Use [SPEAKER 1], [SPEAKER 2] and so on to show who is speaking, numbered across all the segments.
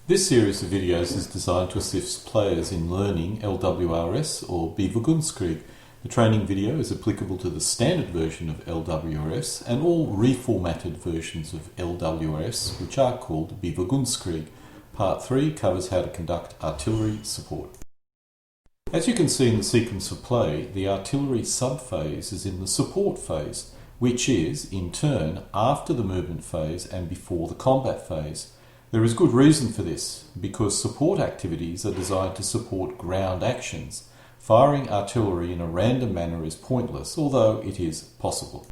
[SPEAKER 1] This series of videos is designed to assist players in learning LWRS or Bewegungskrieg. The training video is applicable to the standard version of LWRS and all reformatted versions of LWRS, which are called Bewegungskrieg. Part 3 covers how to conduct artillery support. As you can see in the sequence of play, the artillery subphase is in the support phase, which is, in turn, after the movement phase and before the combat phase. There is good reason for this, because support activities are designed to support ground actions. Firing artillery in a random manner is pointless, although it is possible.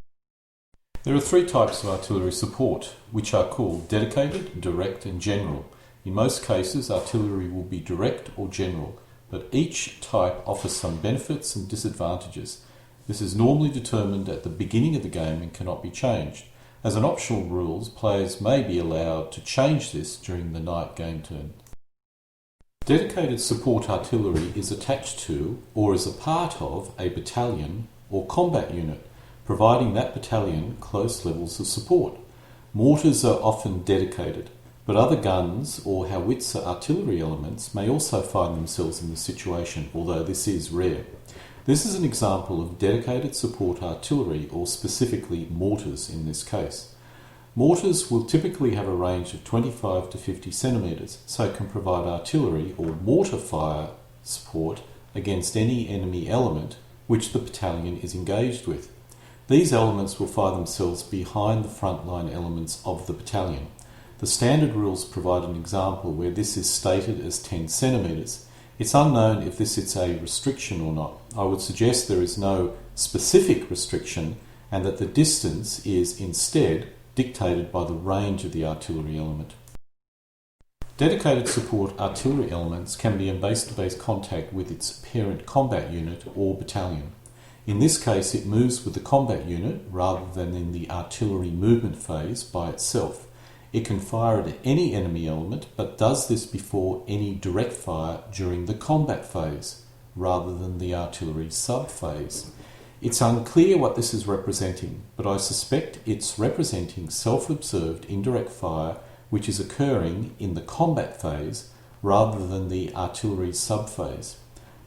[SPEAKER 1] There are three types of artillery support, which are called dedicated, direct and general. In most cases, artillery will be direct or general, but each type offers some benefits and disadvantages. This is normally determined at the beginning of the game and cannot be changed. As an optional rule, players may be allowed to change this during the night game turn. Dedicated support artillery is attached to or is a part of a battalion or combat unit, providing that battalion close levels of support. Mortars are often dedicated, but other guns or howitzer artillery elements may also find themselves in the situation, although this is rare. This is an example of dedicated support artillery, or specifically mortars in this case. Mortars will typically have a range of 25 to 50 centimetres, so can provide artillery or mortar fire support against any enemy element which the battalion is engaged with. These elements will find themselves behind the frontline elements of the battalion. The standard rules provide an example where this is stated as 10 centimetres. It's unknown if this is a restriction or not. I would suggest there is no specific restriction and that the distance is instead dictated by the range of the artillery element. Dedicated support artillery elements can be in base-to-base contact with its parent combat unit or battalion. In this case, it moves with the combat unit rather than in the artillery movement phase by itself. It can fire at any enemy element, but does this before any direct fire during the combat phase, rather than the artillery sub-phase. It's unclear what this is representing, but I suspect it's representing self-observed indirect fire which is occurring in the combat phase rather than the artillery sub-phase.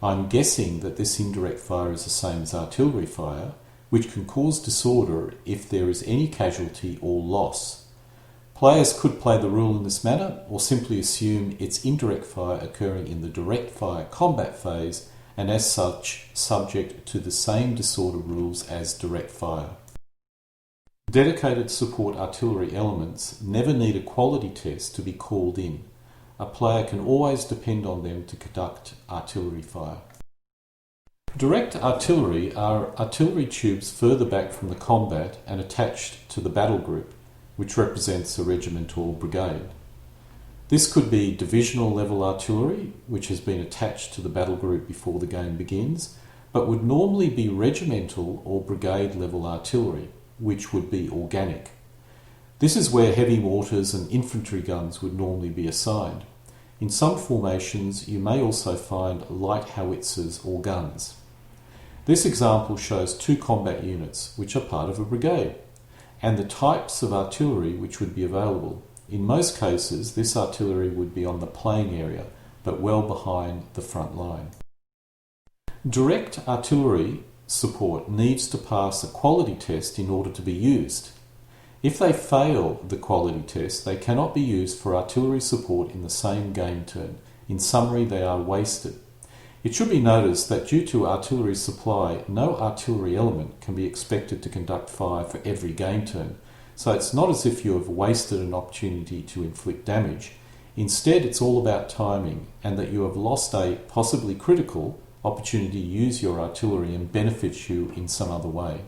[SPEAKER 1] I'm guessing that this indirect fire is the same as artillery fire, which can cause disorder if there is any casualty or loss. Players could play the rule in this manner or simply assume it's indirect fire occurring in the direct fire combat phase and as such subject to the same disorder rules as direct fire. Dedicated support artillery elements never need a quality test to be called in. A player can always depend on them to conduct artillery fire. Direct artillery are artillery tubes further back from the combat and attached to the battle group, which represents a regiment or brigade. This could be divisional level artillery, which has been attached to the battle group before the game begins, but would normally be regimental or brigade level artillery, which would be organic. This is where heavy mortars and infantry guns would normally be assigned. In some formations, you may also find light howitzers or guns. This example shows two combat units, which are part of a brigade, and the types of artillery which would be available. In most cases, this artillery would be on the playing area, but well behind the front line. Direct artillery support needs to pass a quality test in order to be used. If they fail the quality test, they cannot be used for artillery support in the same game turn. In summary, they are wasted. It should be noticed that due to artillery supply, no artillery element can be expected to conduct fire for every game turn, so it's not as if you have wasted an opportunity to inflict damage. Instead, it's all about timing and that you have lost a possibly critical opportunity to use your artillery and benefit you in some other way.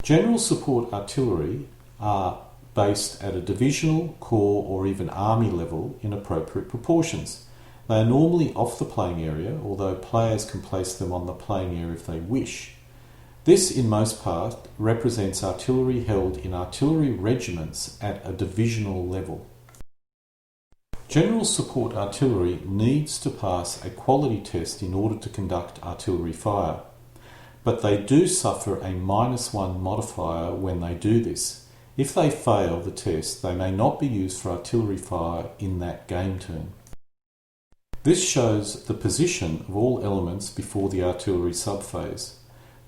[SPEAKER 1] General support artillery are based at a divisional, corps or even army level in appropriate proportions. They are normally off the playing area, although players can place them on the playing area if they wish. This, in most part, represents artillery held in artillery regiments at a divisional level. General support artillery needs to pass a quality test in order to conduct artillery fire, but they do suffer a -1 modifier when they do this. If they fail the test, they may not be used for artillery fire in that game turn. This shows the position of all elements before the artillery subphase.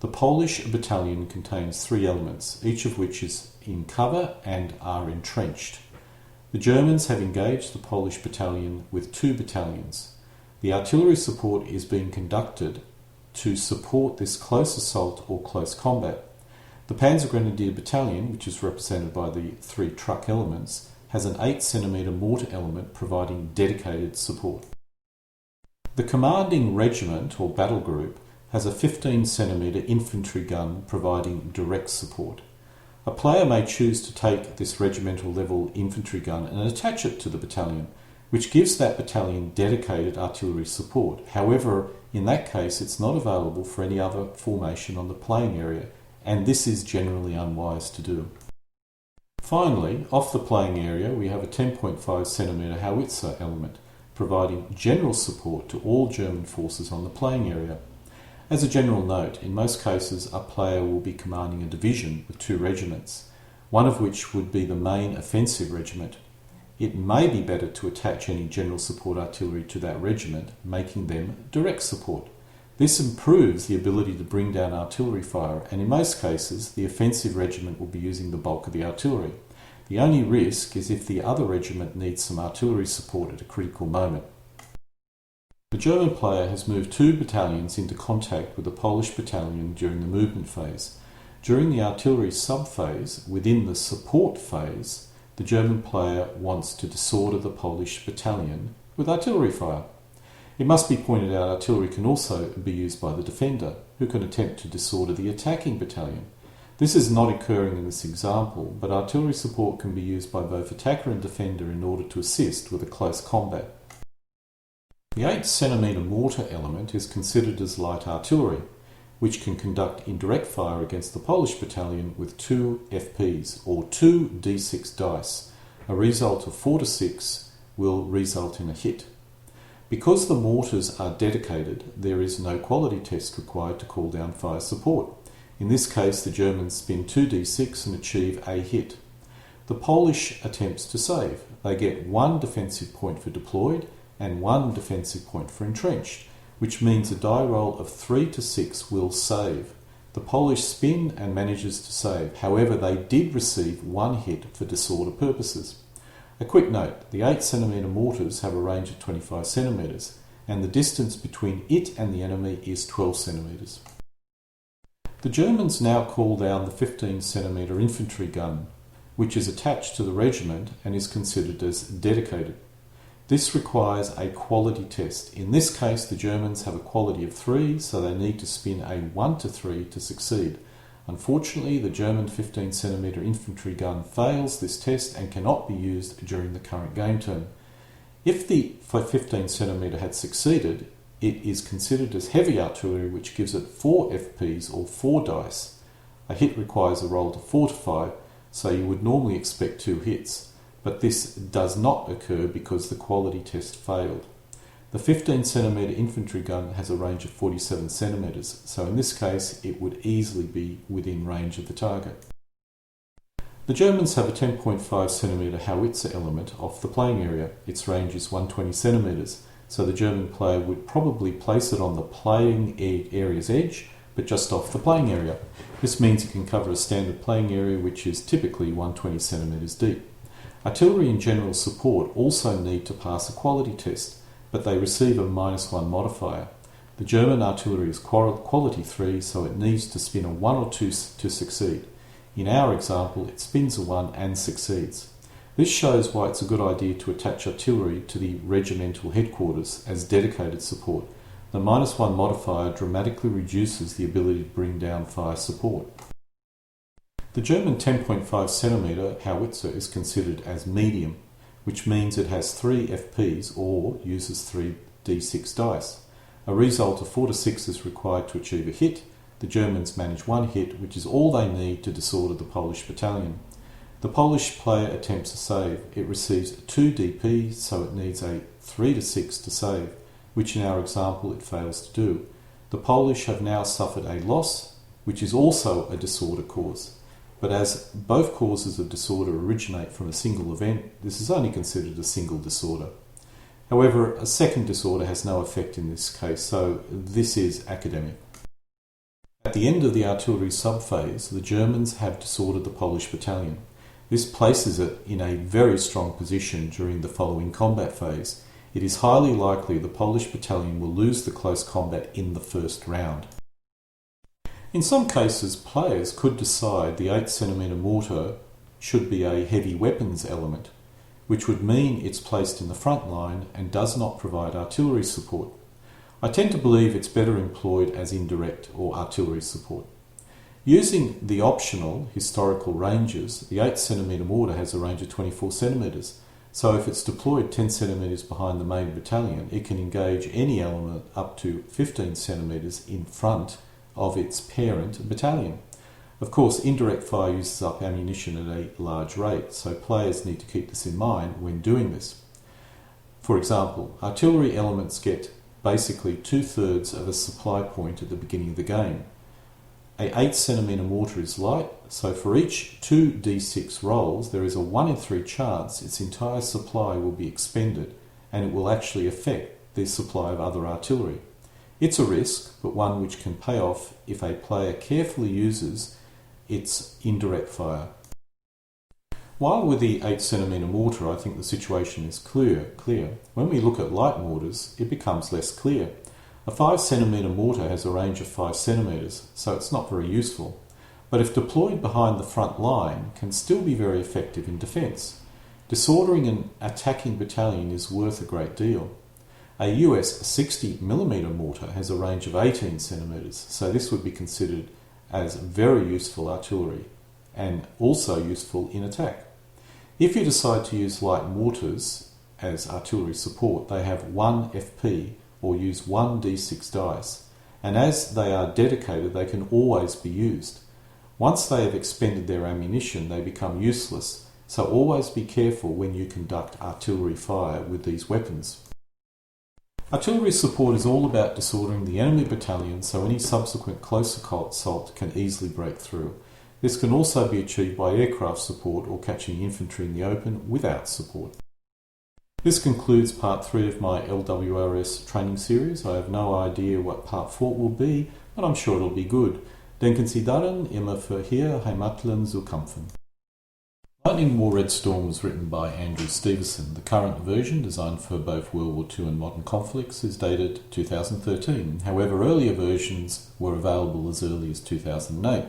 [SPEAKER 1] The Polish battalion contains 3 elements, each of which is in cover and are entrenched. The Germans have engaged the Polish battalion with 2 battalions. The artillery support is being conducted to support this close assault or close combat. The Panzer Grenadier Battalion, which is represented by the 3 truck elements, has an 8 cm mortar element providing dedicated support. The commanding regiment or battle group has a 15 cm infantry gun providing direct support. A player may choose to take this regimental level infantry gun and attach it to the battalion, which gives that battalion dedicated artillery support. However, in that case it's not available for any other formation on the playing area, and this is generally unwise to do. Finally, off the playing area we have a 10.5 cm howitzer element, providing general support to all German forces on the playing area. As a general note, in most cases a player will be commanding a division with 2 regiments, one of which would be the main offensive regiment. It may be better to attach any general support artillery to that regiment, making them direct support. This improves the ability to bring down artillery fire, and in most cases the offensive regiment will be using the bulk of the artillery. The only risk is if the other regiment needs some artillery support at a critical moment. The German player has moved 2 battalions into contact with the Polish battalion during the movement phase. During the artillery subphase, within the support phase, the German player wants to disorder the Polish battalion with artillery fire. It must be pointed out artillery can also be used by the defender, who can attempt to disorder the attacking battalion. This is not occurring in this example, but artillery support can be used by both attacker and defender in order to assist with a close combat. The 8 cm mortar element is considered as light artillery, which can conduct indirect fire against the Polish battalion with 2 FPs, or 2 d6 dice. A result of 4 to 6 will result in a hit. Because the mortars are dedicated, there is no quality test required to call down fire support. In this case, the Germans spin 2 d6 and achieve a hit. The Polish attempts to save. They get 1 defensive point for deployed and 1 defensive point for entrenched, which means a die roll of 3 to 6 will save. The Polish spin and manages to save. However, they did receive 1 hit for disorder purposes. A quick note, the 8 cm mortars have a range of 25 cm, and the distance between it and the enemy is 12 cm. The Germans now call down the 15 cm infantry gun, which is attached to the regiment and is considered as dedicated. This requires a quality test. In this case, the Germans have a quality of 3, so they need to spin a 1 to 3 to succeed. Unfortunately, the German 15 cm infantry gun fails this test and cannot be used during the current game turn. If the 15 cm had succeeded, it is considered as heavy artillery, which gives it 4 FPs or 4 dice. A hit requires a roll to 4 to 5, so you would normally expect 2 hits. But this does not occur because the quality test failed. The 15 cm infantry gun has a range of 47 cm, so in this case it would easily be within range of the target. The Germans have a 10.5 cm howitzer element off the playing area. Its range is 120 cm, so the German player would probably place it on the playing area's edge, but just off the playing area. This means it can cover a standard playing area which is typically 120 cm deep. Artillery and general support also need to pass a quality test, but they receive a -1 modifier. The German artillery is quality 3, so it needs to spin a 1 or 2 to succeed. In our example, it spins a 1 and succeeds. This shows why it's a good idea to attach artillery to the regimental headquarters as dedicated support. The -1 modifier dramatically reduces the ability to bring down fire support. The German 10.5 cm howitzer is considered as medium, which means it has 3 FPs or uses 3 d6 dice. A result of 4 to 6 is required to achieve a hit. The Germans manage 1 hit, which is all they need to disorder the Polish battalion. The Polish player attempts a save. It receives 2 DP, so it needs a 3 to 6 to save, which in our example it fails to do. The Polish have now suffered a loss, which is also a disorder cause. but as both causes of disorder originate from a single event, this is only considered a single disorder. However, a second disorder has no effect in this case, so this is academic. At the end of the artillery subphase, the Germans have disordered the Polish battalion. This places it in a very strong position during the following combat phase. It is highly likely the Polish battalion will lose the close combat in the first round. In some cases, players could decide the 8cm mortar should be a heavy weapons element, which would mean it's placed in the front line and does not provide artillery support. I tend to believe it's better employed as indirect or artillery support. Using the optional historical ranges, the 8cm mortar has a range of 24 cm, so if it's deployed 10 cm behind the main battalion, it can engage any element up to 15 cm in front of its parent battalion. Of course, indirect fire uses up ammunition at a large rate, so players need to keep this in mind when doing this. For example, artillery elements get basically 2/3 of a supply point at the beginning of the game. A 8cm mortar is light, so for each 2d6 rolls, there is a 1 in 3 chance its entire supply will be expended, and it will actually affect the supply of other artillery. It's a risk, but one which can pay off if a player carefully uses its indirect fire. While with the 8cm mortar I think the situation is clear, when we look at light mortars it becomes less clear. A 5cm mortar has a range of 5 cm, so it's not very useful, but if deployed behind the front line can still be very effective in defence. Disordering an attacking battalion is worth a great deal. A US 60mm mortar has a range of 18 cm, so this would be considered as very useful artillery and also useful in attack. If you decide to use light mortars as artillery support, they have 1 FP or use 1 d6 dice, and as they are dedicated they can always be used. Once they have expended their ammunition they become useless, so always be careful when you conduct artillery fire with these weapons. Artillery support is all about disordering the enemy battalion so any subsequent close assault can easily break through. This can also be achieved by aircraft support or catching infantry in the open without support. This concludes part 3 of my LWRS training series. I have no idea what part 4 will be, but I'm sure it'll be good. Denken Sie daran, immer für hier Heimatland zu kämpfen. Lightning War Red Storm was written by Andrew Stevenson. The current version, designed for both World War II and modern conflicts, is dated 2013. However, earlier versions were available as early as 2008.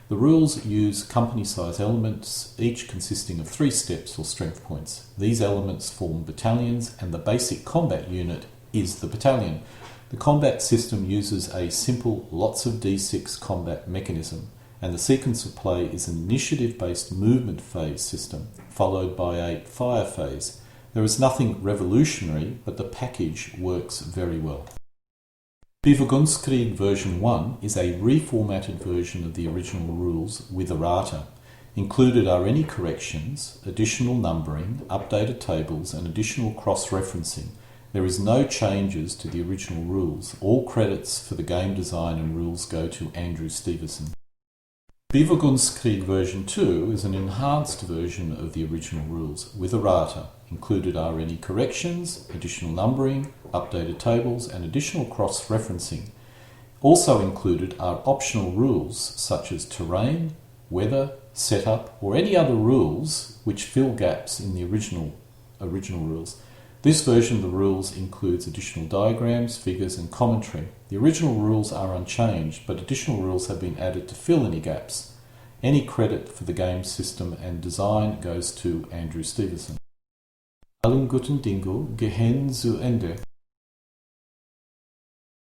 [SPEAKER 1] The rules use company-size elements, each consisting of 3 steps or strength points. These elements form battalions, and the basic combat unit is the battalion. The combat system uses a simple lots of d6 combat mechanism, and the sequence of play is an initiative-based movement phase system, followed by a fire phase. There is nothing revolutionary, but the package works very well. Bewegungskrieg version 1 is a reformatted version of the original rules with errata. Included are any corrections, additional numbering, updated tables, and additional cross-referencing. There is no changes to the original rules. All credits for the game design and rules go to Andrew Stevenson. Bewegungskrieg version 2 is an enhanced version of the original rules with errata. Included are any corrections, additional numbering, updated tables, and additional cross-referencing. Also included are optional rules such as terrain, weather, setup, or any other rules which fill gaps in the original rules. This version of the rules includes additional diagrams, figures, and commentary. The original rules are unchanged, but additional rules have been added to fill any gaps. Any credit for the game system and design goes to Andrew Stevenson. Allen guten Dingo, gehen zu Ende.